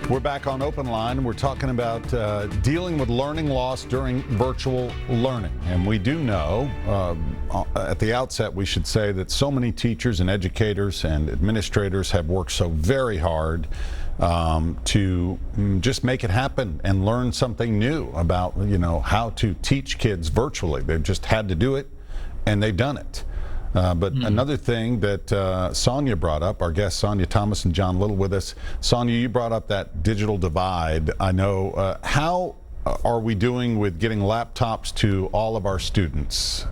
We're back on Open Line. We're talking about dealing with learning loss during virtual learning. And we do know, at the outset, we should say that so many teachers and educators and administrators have worked so very hard to just make it happen and learn something new about, how to teach kids virtually. They've just had to do it, and they've done it. But another thing that Sonya brought up, our guests Sonya Thomas and John Little with us. Sonya, you brought up that digital divide. I know. How are we doing with getting laptops to all of our students?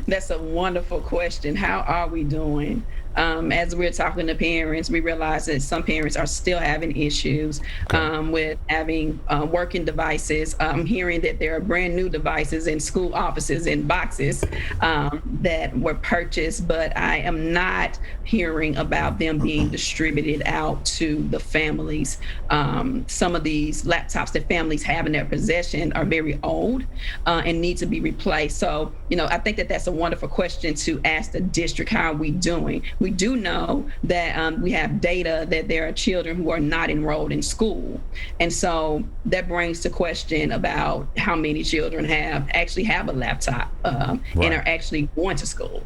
That's a wonderful question. How are we doing? As we're talking to parents, we realize that some parents are still having issues with having working devices. I'm hearing that there are brand new devices in school offices in boxes that were purchased, but I am not hearing about them being distributed out to the families. Some of these laptops that families have in their possession are very old and need to be replaced. So, I think that that's a wonderful question to ask the district. How are we doing? We do know that we have data that there are children who are not enrolled in school. And so that brings the question about how many children actually have a laptop and are actually going to school.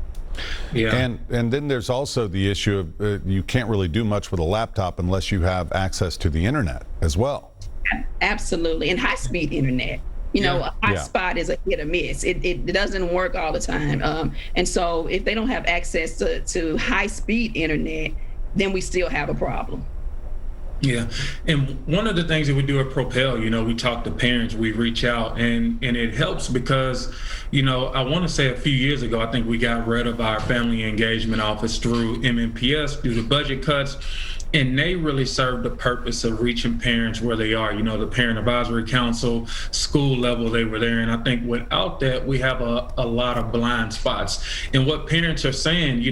Yeah. And then there's also the issue of you can't really do much with a laptop unless you have access to the internet as well. Absolutely. And high-speed internet. A hotspot is a hit or miss. It doesn't work all the time. And so if they don't have access to high-speed internet, then we still have a problem. Yeah. And one of the things that we do at PROPEL, we talk to parents, we reach out, and it helps because, I want to say a few years ago, I think we got rid of our family engagement office through MNPS due to budget cuts. And they really serve the purpose of reaching parents where they are. The Parent Advisory Council, school level, they were there. And I think without that, we have a lot of blind spots. And what parents are saying,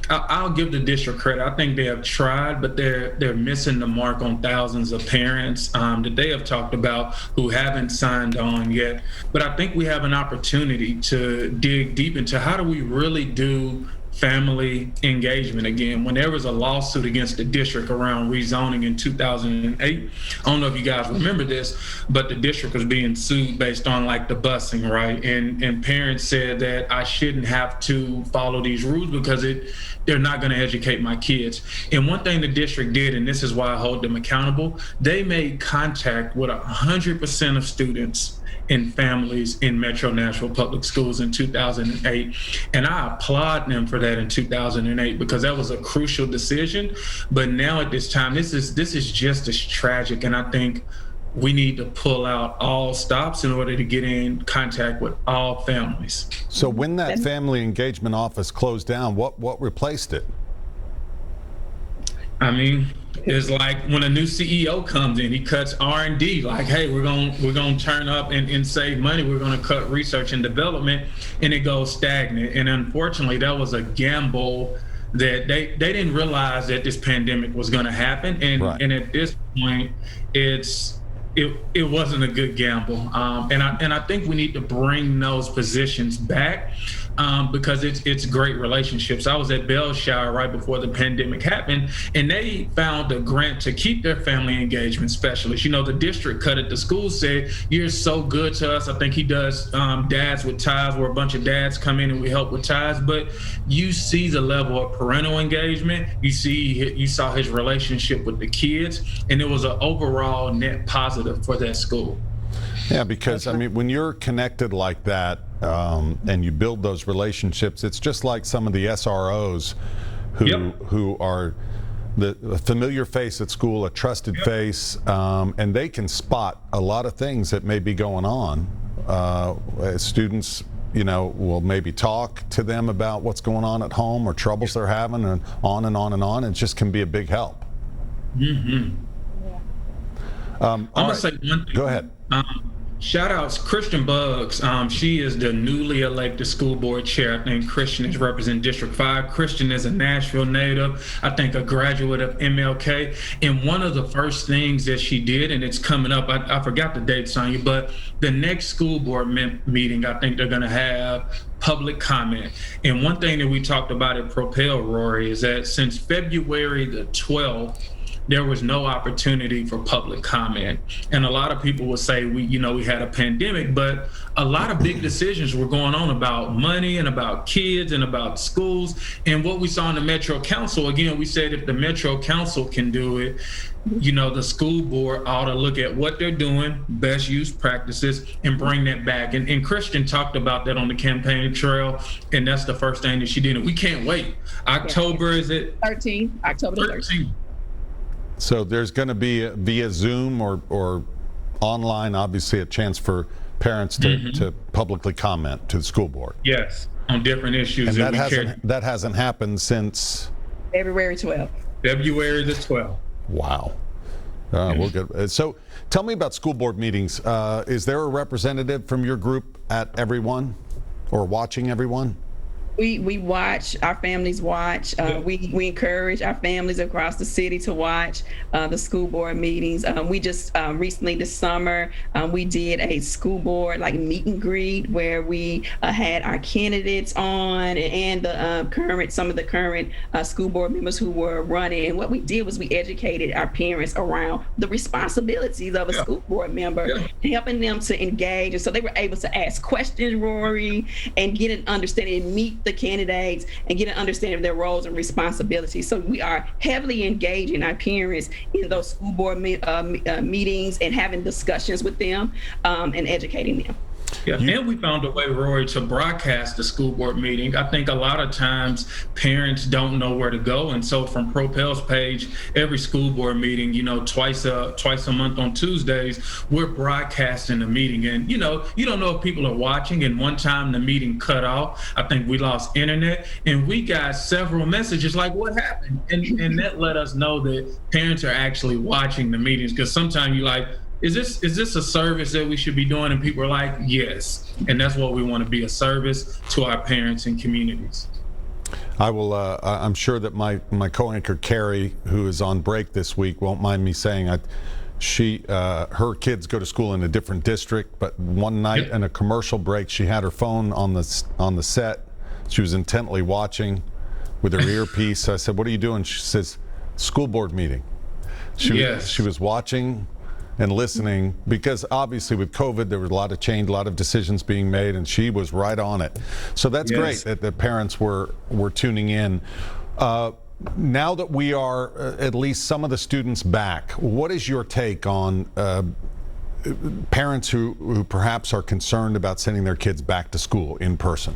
I'll give the district credit. I think they have tried, but they're missing the mark on thousands of parents that they have talked about who haven't signed on yet. But I think we have an opportunity to dig deep into how do we really do family engagement again. When there was a lawsuit against the district around rezoning in 2008, I don't know if you guys remember this, but the district was being sued based on the busing, right? And parents said that I shouldn't have to follow these rules because they're not going to educate my kids. And one thing the district did, and this is why I hold them accountable, they made contact with 100% of students and families in Metro Nashville Public Schools in 2008. And I applaud them for that in 2008 because that was a crucial decision. But now at this time, this is just as tragic. And I think we need to pull out all stops in order to get in contact with all families. So when that family engagement office closed down, what replaced it? It's like when a new CEO comes in, he cuts R&D. Hey, we're gonna turn up and save money. We're gonna cut research and development, and it goes stagnant. And unfortunately, that was a gamble that they didn't realize that this pandemic was gonna happen. And at this point, it wasn't a good gamble. And I think we need to bring those positions back. Because it's great relationships. I was at Bellshire right before the pandemic happened, and they found a grant to keep their family engagement specialist. The district cut it. The school said, "You're so good to us." I think he does Dads with Ties, where a bunch of dads come in and we help with ties. But you see the level of parental engagement. You saw his relationship with the kids, and it was an overall net positive for that school. Yeah, because when you're connected like that and you build those relationships, it's just like some of the SROs who are the familiar face at school, a trusted face, and they can spot a lot of things that may be going on. Students, will maybe talk to them about what's going on at home or troubles they're having, and on and on and on. It just can be a big help. I'm gonna say one thing. Go ahead. Shout outs, Christian Buggs. She is the newly elected school board chair. I think Christian is representing District 5. Christian is a Nashville native, I think a graduate of MLK. And one of the first things that she did, and it's coming up, I forgot the date, Sonya, but the next school board meeting, I think they're gonna have public comment. And one thing that we talked about at PROPEL, Rhori, is that since February the 12th, there was no opportunity for public comment. And a lot of people would say we had a pandemic, but a lot of big decisions were going on about money and about kids and about schools. And what we saw in the Metro Council, again, we said if the Metro Council can do it, the school board ought to look at what they're doing, best use practices, and bring that back. And Christian talked about that on the campaign trail, and that's the first thing that she did. And we can't wait. October, is it? October 13th. So there's going to be via Zoom or online, obviously, a chance for parents to publicly comment to the school board. Yes, on different issues. And that hasn't happened since February 12th. February the 12th. Wow. We'll get. So tell me about school board meetings. Is there a representative from your group at every one or watching every one? We watch, our families watch. We encourage our families across the city to watch the school board meetings. We just recently this summer, we did a school board meet and greet where we had our candidates on and some of the current school board members who were running. And what we did was we educated our parents around the responsibilities of a school board member, helping them to engage. And so they were able to ask questions, Rhori, and get an understanding and meet the candidates and get an understanding of their roles and responsibilities. So we are heavily engaging our parents in those school board meetings and having discussions with them and educating them. Yeah, and we found a way, Rhori, to broadcast the school board meeting. I think a lot of times parents don't know where to go, and so from PROPEL's page, every school board meeting, twice a month on Tuesdays, we're broadcasting the meeting. And you don't know if people are watching. And one time the meeting cut off. I think we lost internet, and we got several messages like, "What happened?" And that let us know that parents are actually watching the meetings, because sometimes you're like, Is this a service that we should be doing? And people are like, yes. And that's what we want to be, a service to our parents and communities. I will. I'm sure that my co-anchor Carrie, who is on break this week, won't mind me saying her kids go to school in a different district. But one night in a commercial break, she had her phone on the set. She was intently watching with her earpiece. I said, "What are you doing?" She says, "School board meeting." She was watching and listening, because obviously with COVID there was a lot of change, a lot of decisions being made, and she was right on it. So that's great that the parents were tuning in. Now that we are at least some of the students back, what is your take on parents who perhaps are concerned about sending their kids back to school in person?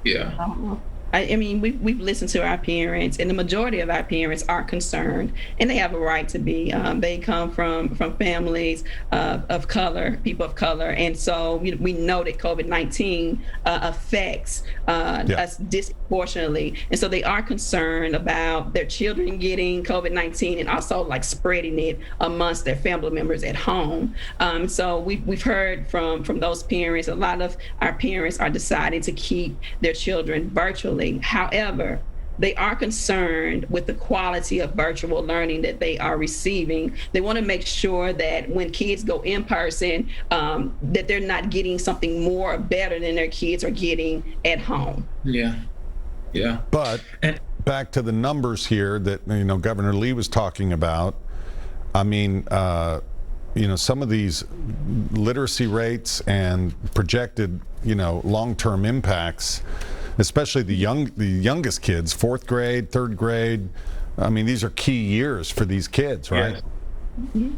Yeah. I mean, we've listened to our parents, and the majority of our parents are concerned, and they have a right to be. They come from families of color, people of color, and so we know that COVID-19 affects us disproportionately, and so they are concerned about their children getting COVID-19 and also spreading it amongst their family members at home. So we've heard from those parents. A lot of our parents are deciding to keep their children virtually. However, they are concerned with the quality of virtual learning that they are receiving. They want to make sure that when kids go in person, that they're not getting something more or better than their kids are getting at home. Yeah. But back to the numbers here that Governor Lee was talking about. I mean, some of these literacy rates and projected, long-term impacts, especially the youngest kids, 4th grade, 3rd grade. I mean, these are key years for these kids, right? Yeah.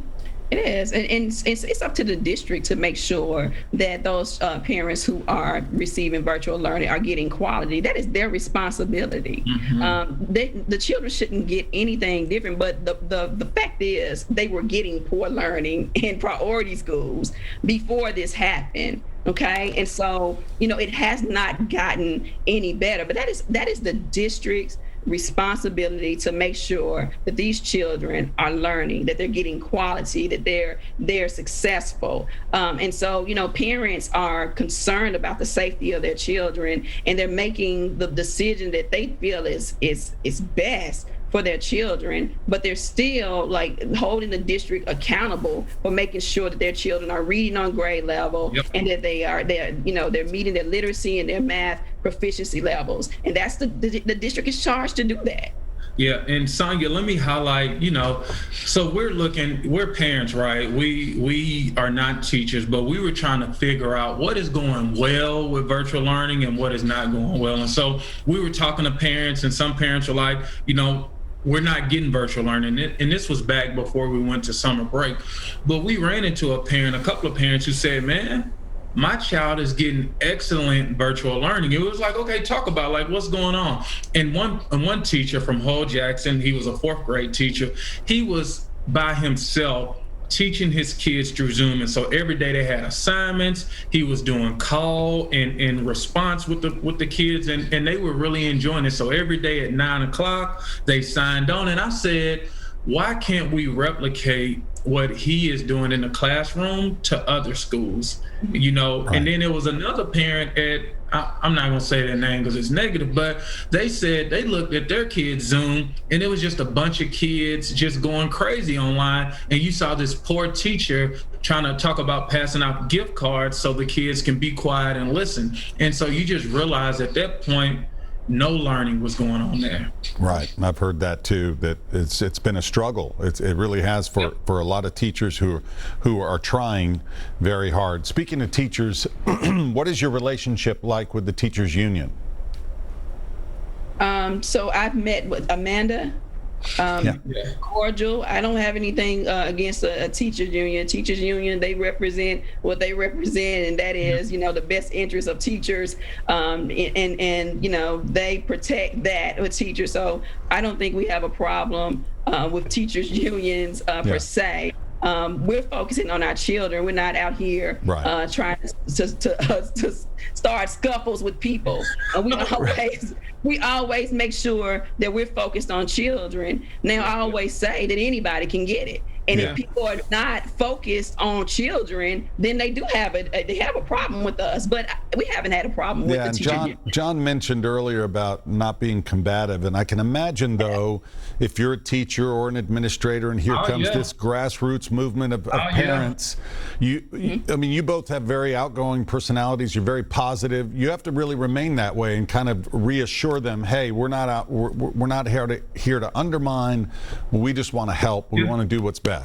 It is, and it's up to the district to make sure that those parents who are receiving virtual learning are getting quality. That is their responsibility. The children shouldn't get anything different, but the fact is they were getting poor learning in priority schools before this happened. Okay, and so it has not gotten any better, but that is the district's responsibility to make sure that these children are learning, that they're getting quality, that they're successful. And so, parents are concerned about the safety of their children, and they're making the decision that they feel is best for their children, but they're still holding the district accountable for making sure that their children are reading on grade level and that they're meeting their literacy and their math proficiency levels. And that's the district is charged to do that. Yeah, and Sonya, let me highlight, so we're parents, right? We are not teachers, but we were trying to figure out what is going well with virtual learning and what is not going well. And so we were talking to parents, and some parents were like, we're not getting virtual learning. And this was back before we went to summer break. But we ran into a couple of parents who said, man, my child is getting excellent virtual learning. It was like, okay, talk about like what's going on. And one teacher from Hull Jackson, he was a 4th grade teacher. He was by himself teaching his kids through Zoom. And so every day they had assignments. He was doing call and response with the kids, and they were really enjoying it. So every day at 9 o'clock, they signed on. And I said, why can't we replicate what he is doing in the classroom to other schools? Right. And then there was another parent I'm not going to say their name because it's negative, but they said they looked at their kids' Zoom and it was just a bunch of kids just going crazy online. And you saw this poor teacher trying to talk about passing out gift cards so the kids can be quiet and listen. And so you just realize at that point, no learning was going on there. Right. I've heard that too, that it's been a struggle. It really has for a lot of teachers who are trying very hard. Speaking of teachers, what is your relationship like with the teachers union? So I've met with Amanda. Cordial. I don't have anything against a teachers union. Teachers union, they represent what they represent, and that is, the best interest of teachers, and they protect that with teachers. So I don't think we have a problem with teachers unions per se. We're focusing on our children. We're not out here trying to start scuffles with people. We always make sure that we're focused on children. Now, I always say that anybody can get it. And if people are not focused on children, then they do have a problem with us. But we haven't had a problem with the teacher. John mentioned earlier about not being combative, and I can imagine though, if you're a teacher or an administrator, and here comes this grassroots movement of parents, you both have very outgoing personalities. You're very positive. You have to really remain that way and kind of reassure them, hey, we're not here to undermine. We just want to help. We want to do what's best.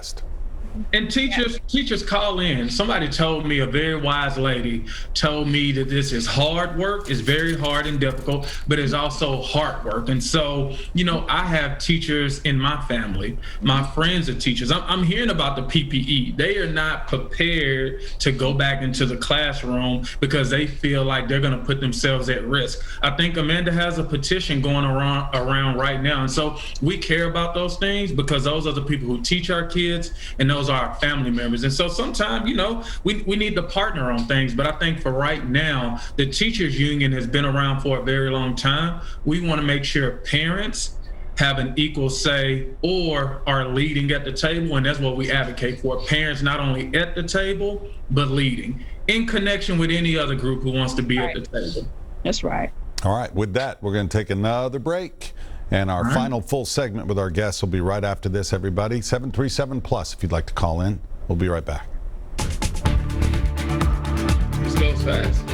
And teachers call in. Somebody told me, a very wise lady told me that this is hard work. It's very hard and difficult, but it's also hard work. And so, I have teachers in my family. My friends are teachers. I'm hearing about the PPE. They are not prepared to go back into the classroom because they feel like they're going to put themselves at risk. I think Amanda has a petition going around right now. And so we care about those things because those are the people who teach our kids, and those are our family members. And so sometimes, we need to partner on things. But I think for right now, the teachers union has been around for a very long time. We want to make sure parents have an equal say or are leading at the table. And that's what we advocate for. Parents not only at the table, but leading in connection with any other group who wants to be at the table. That's right. All right. With that, we're going to take another break. And our final full segment with our guests will be right after this, everybody. 737+ if you'd like to call in. We'll be right back. This goes fast.